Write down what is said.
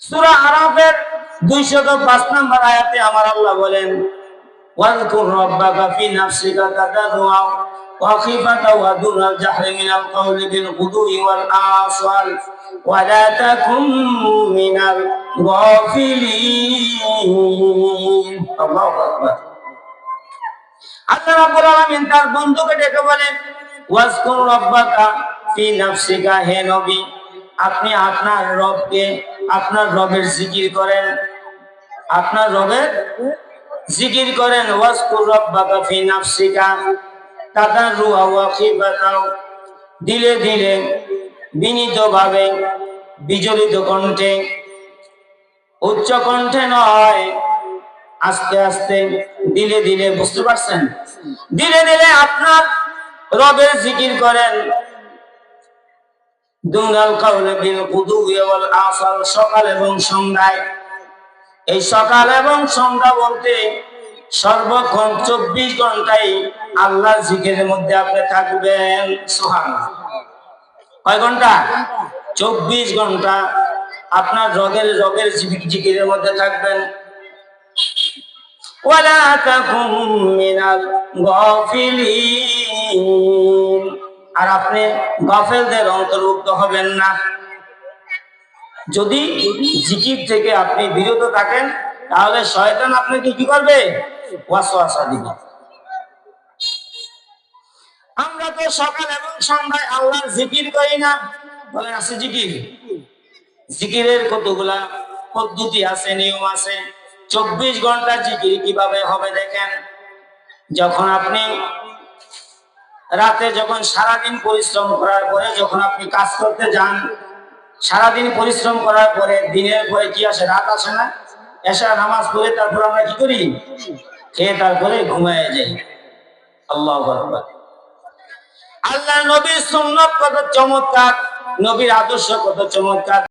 সূরা আরাফের 205 নম্বর আয়াতে আমার আল্লাহ বলেন, ওয়াযকুর রাব্বাকা ফি নাফসিকা তাদাররুআ ওয়া খিফাতা ওয়া দুনাল জাহরি মিনাল কওলি বিল গুদুই ওয়াল আসাল ওয়া লা তাকুম মিনাল গাফিলিন। আল্লাহু আকবার। আল্লাহ রাব্বুল আলামিন তার বন্ধুকে ডেকে বলেন, ওয়াজকুর রাব্বাকা ফি নাফসিকা, হে নবী আপনি আপনার রবকে, আপনার রবের জিকির করেন, আপনার রবের জিকির করেন। ওয়াজকুর রাব্বাকা ফি নাফসিকা তাদাররুআ ওয়া খিফাতা, ধীরে ধীরে বিনীতভাবে, বিচলিত কণ্ঠে, উচ্চ কণ্ঠে নয়, আস্তে আস্তে, ধীরে ধীরে। বুঝতে পারছেন? ধীরে ধীরে আপনার রবের জিকির করেন। দুনাল কাউলি বিল গুদুই ওয়াল আসাল, সকাল এবং সন্ধ্যায়। এই সকাল এবং সন্ধ্যা বলতে সর্বক্ষণ 24 ঘন্টাই আল্লাহর জিকিরের মধ্যে আপনি থাকবেন। সুবহানাল্লাহ। কয় ঘন্টা? 24 ঘন্টা আপনার রবের জিকিরের মধ্যে থাকবেন। ওয়ালা তাকুম মিনাল গাফিলিন, আর আপনি গাফেলদের অন্তর্ভুক্ত হবেন না। যদি জিকির থেকে আপনি বিরত থাকেন তাহলে শয়তান আপনাকে কি করবে? ওয়াসওয়াসা দিবে। আমরা তো সকাল এবং সন্ধ্যায় আল্লাহর জিকির করি না। বলেন আছে জিকির? জিকিরের কতগুলা পদ্ধতি আছে, নিয়ম আছে। 24 ঘন্টা জিকির কিভাবে হবে দেখেন। যখন আপনি রাতে, যখন সারাদিন পরিশ্রম করার পরে যখন আপনি কাজ করতে যান, সারাদিন পরিশ্রম করার পরে দিনের পরে কি আসে? রাত আসে না? এশার নামাজ পড়ে তারপর আমরা কি করি? খেয়ে তারপরে ঘুমিয়ে যাই। আল্লাহু আকবার। আল্লাহ নবীর সুন্নাত কত চমৎকার, নবীর আদর্শ কত চমৎকার।